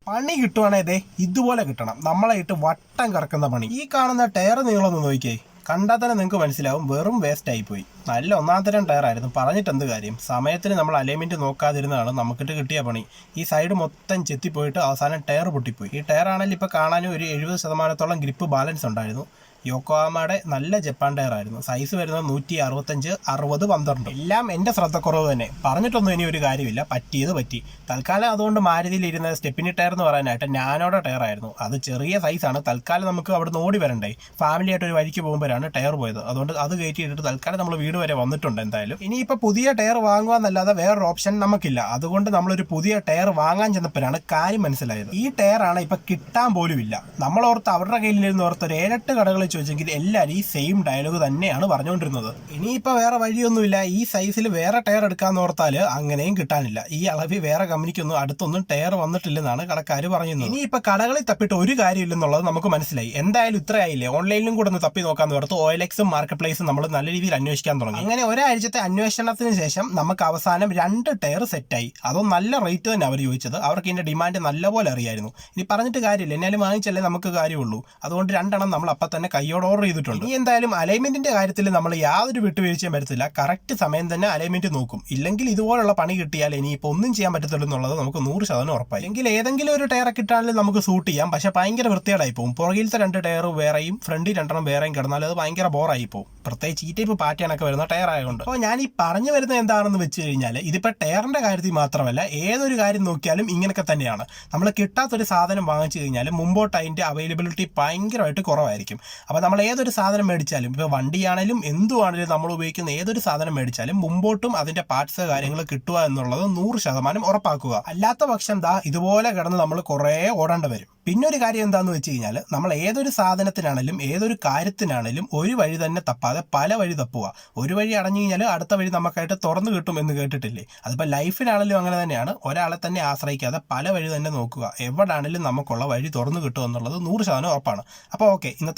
പണി കിട്ടുവാണെങ്കിൽ ദേ ഇതുപോലെ കിട്ടണം. നമ്മളെ ഇട്ട് വട്ടം കറക്കുന്ന പണി. ഈ കാണുന്ന ടയർ നീളമൊന്ന് നോക്കിയേ, കണ്ടാൽ തന്നെ നിങ്ങൾക്ക് മനസ്സിലാവും വെറും വേസ്റ്റ് ആയിപ്പോയി. നല്ല ഒന്നാം തരം ടയറായിരുന്നു, പറഞ്ഞിട്ട് എന്ത് കാര്യം. സമയത്തിന് നമ്മൾ അലൈൻമെന്റ് നോക്കാതിരുന്നതാണ് നമുക്കിട്ട് കിട്ടിയ പണി. ഈ സൈഡ് മൊത്തം ചെത്തിപ്പോയിട്ട് അവസാനം ടയർ പൊട്ടിപ്പോയി. ഈ ടയർ ആണെങ്കിൽ ഇപ്പോൾ കാണാനും ഒരു 70% ഗ്രിപ്പ് ബാലൻസ് ഉണ്ടായിരുന്നു. യോക്കോഹാമയുടെ നല്ല ജപ്പാൻ ടയർ ആയിരുന്നു. സൈസ് വരുന്നത് 165, 60, 12. എല്ലാം എൻ്റെ ശ്രദ്ധക്കുറവ് തന്നെ. പറഞ്ഞിട്ടൊന്നും ഇനി ഒരു കാര്യമില്ല, പറ്റിയത് പറ്റി. തൽക്കാലം അതുകൊണ്ട് മാരുതിയിൽ ഇരുന്ന സ്റ്റെപ്പിനി ടയർ എന്ന് പറയാനായിട്ട് നാനോയുടെ ടയർ ആയിരുന്നു. അത് ചെറിയ സൈസാണ്. തൽക്കാലം നമുക്ക് അവിടെ നിന്ന് ഓടി വരണ്ടേ, ഫാമിലി ആയിട്ട് ഒരു വഴിക്ക് പോകുമ്പോഴാണ് ടയർ പോയത്. അതുകൊണ്ട് അത് കയറ്റിയിട്ട് തൽക്കാലം നമ്മൾ വീട് വരെ വന്നിട്ടുണ്ട്. എന്തായാലും ഇനിയിപ്പോൾ പുതിയ ടയർ വാങ്ങുക വേറൊരു ഓപ്ഷൻ നമുക്കില്ല. അതുകൊണ്ട് നമ്മളൊരു പുതിയ ടയർ വാങ്ങാൻ ചെന്നപ്പോഴാണ് കാര്യം മനസ്സിലായത്. ഈ ടയറാണ് ഇപ്പം കിട്ടാൻ പോലും ഇല്ല. നമ്മളോർത്ത് അവരുടെ കയ്യിലിരുന്ന് ഓർത്ത് ഒരു 7-8 കടകളിൽ ചോദിച്ചെങ്കിൽ എല്ലാവരും ഈ സെയിം ഡയലോഗ് തന്നെയാണ് പറഞ്ഞുകൊണ്ടിരുന്നത്. ഇനിയിപ്പോൾ വേറെ വഴിയൊന്നുമില്ല. ഈ സൈസിൽ വേറെ ടയർ എടുക്കാന്ന് ഓർത്താൽ അങ്ങനെയും കിട്ടാനില്ല. ഈ അളവിൽ വേറെ കമ്പനിക്കൊന്നും അടുത്തൊന്നും ടയർ വന്നിട്ടില്ലെന്നാണ് കടക്കാർ പറയുന്നത്. ഇനിയിപ്പോൾ കടകളിൽ തപ്പിട്ട് ഒരു കാര്യമില്ലെന്നുള്ളത് നമുക്ക് മനസ്സിലായി. എന്തായാലും ഇത്രയായില്ലേ, ഓൺലൈനിലും കൂടെ ഒന്ന് തപ്പി നോക്കാന്ന് ഓർത്ത് OLX മാർക്കറ്റ് പ്ലേസും നമ്മൾ നല്ല രീതിയിൽ അന്വേഷിക്കാൻ തുടങ്ങി. അങ്ങനെ ഒരാഴ്ചത്തെ അന്വേഷണത്തിന് ശേഷം നമുക്ക് അവസാനം 2 ടയർ സെറ്റായി. അതും നല്ല റേറ്റ് തന്നെ അവർ ചോദിച്ചത്. അവർക്ക് ഇതിന്റെ ഡിമാൻഡ് നല്ലപോലെ അറിയായിരുന്നു. ഇനി പറഞ്ഞിട്ട് കാര്യമില്ല, എന്നാലും വാങ്ങിച്ചല്ലേ നമുക്ക് കാര്യമുള്ളൂ. അതുകൊണ്ട് 2 നമ്മൾ അപ്പം തന്നെ കയ്യോട് ഓർഡർ ചെയ്തിട്ടുണ്ട്. ഇനി എന്തായാലും അലൈൻമെന്റിന്റെ കാര്യത്തിൽ നമ്മൾ യാതൊരു വിട്ടുവീഴ്ചയും വരത്തില്ല. കറക്റ്റ് സമയം തന്നെ അലൈൻമെന്റ് നോക്കും. ഇല്ലെങ്കിൽ ഇതുപോലുള്ള പണി കിട്ടിയാൽ ഇനിയിപ്പോൾ ഒന്നും ചെയ്യാൻ പറ്റത്തില്ല എന്നുള്ളത് നമുക്ക് 100% ഉറപ്പായി. എങ്കിൽ ഏതെങ്കിലും ഒരു ടയർ കിട്ടാണെങ്കിൽ നമുക്ക് സൂട്ട് ചെയ്യാം. പക്ഷെ ഭയങ്കര വൃത്തികേടായി പോകും. പുറകിലത്തെ 2 ടയർ വേറെയും ഫ്രണ്ടിൽ 2 വേറെയും കിടന്നാൽ അത് ഭയങ്കര ബോറായി പോകും. പ്രത്യേകിച്ച് ഈ ടൈപ്പ് പാറ്റേണൊക്കെ വരുന്ന ടയർ ആയതുകൊണ്ട്. അപ്പോൾ ഞാൻ ഈ പറഞ്ഞു വരുന്നത് എന്താണെന്ന് വെച്ച് കഴിഞ്ഞാൽ ഇതിപ്പോൾ ടയറിന്റെ കാര്യത്തിൽ മാത്രമല്ല, ഏതൊരു കാര്യം നോക്കിയാലും ഇങ്ങനെയൊക്കെ തന്നെയാണ്. നമ്മൾ കിട്ടാത്തൊരു സാധനം വാങ്ങിച്ചു കഴിഞ്ഞാൽ മുമ്പോട്ട് അതിന്റെ അവൈലബിലിറ്റി ഭയങ്കരമായിട്ട് കുറവായിരിക്കും. അപ്പോൾ നമ്മൾ ഏതൊരു സാധനം മേടിച്ചാലും, ഇപ്പോൾ വണ്ടിയാണെങ്കിലും എന്തുവാണെങ്കിലും നമ്മൾ ഉപയോഗിക്കുന്ന ഏതൊരു സാധനം മേടിച്ചാലും മുമ്പോട്ടും അതിന്റെ പാർട്സ് കാര്യങ്ങൾ കിട്ടുക എന്നുള്ളത് 100% ഉറപ്പാക്കുക. അല്ലാത്ത പക്ഷം ഇതുപോലെ കിടന്ന് നമ്മൾ കുറേ ഓടേണ്ടി വരും. പിന്നെ ഒരു കാര്യം എന്താണെന്ന് വെച്ച് കഴിഞ്ഞാൽ, നമ്മൾ ഏതൊരു സാധനത്തിനാണെങ്കിലും ഏതൊരു കാര്യത്തിനാണെങ്കിലും ഒരു വഴി തന്നെ തപ്പാതെ പല വഴി തപ്പുക. ഒരു വഴി അടഞ്ഞു കഴിഞ്ഞാൽ അടുത്ത വഴി നമുക്കായിട്ട് തുറന്നു കിട്ടും എന്ന് കേട്ടിട്ടില്ലേ? അതിപ്പോൾ ലൈഫിലാണെങ്കിലും അങ്ങനെ തന്നെയാണ്. ഒരാളെ തന്നെ ആശ്രയിക്കാതെ പല വഴി തന്നെ നോക്കുക. എവിടെയാണെങ്കിലും നമുക്കുള്ള വഴി തുറന്നു കിട്ടും എന്നുള്ളത് 100% ഉറപ്പാണ്. അപ്പോൾ ഓക്കെ, ഇന്നത്തെ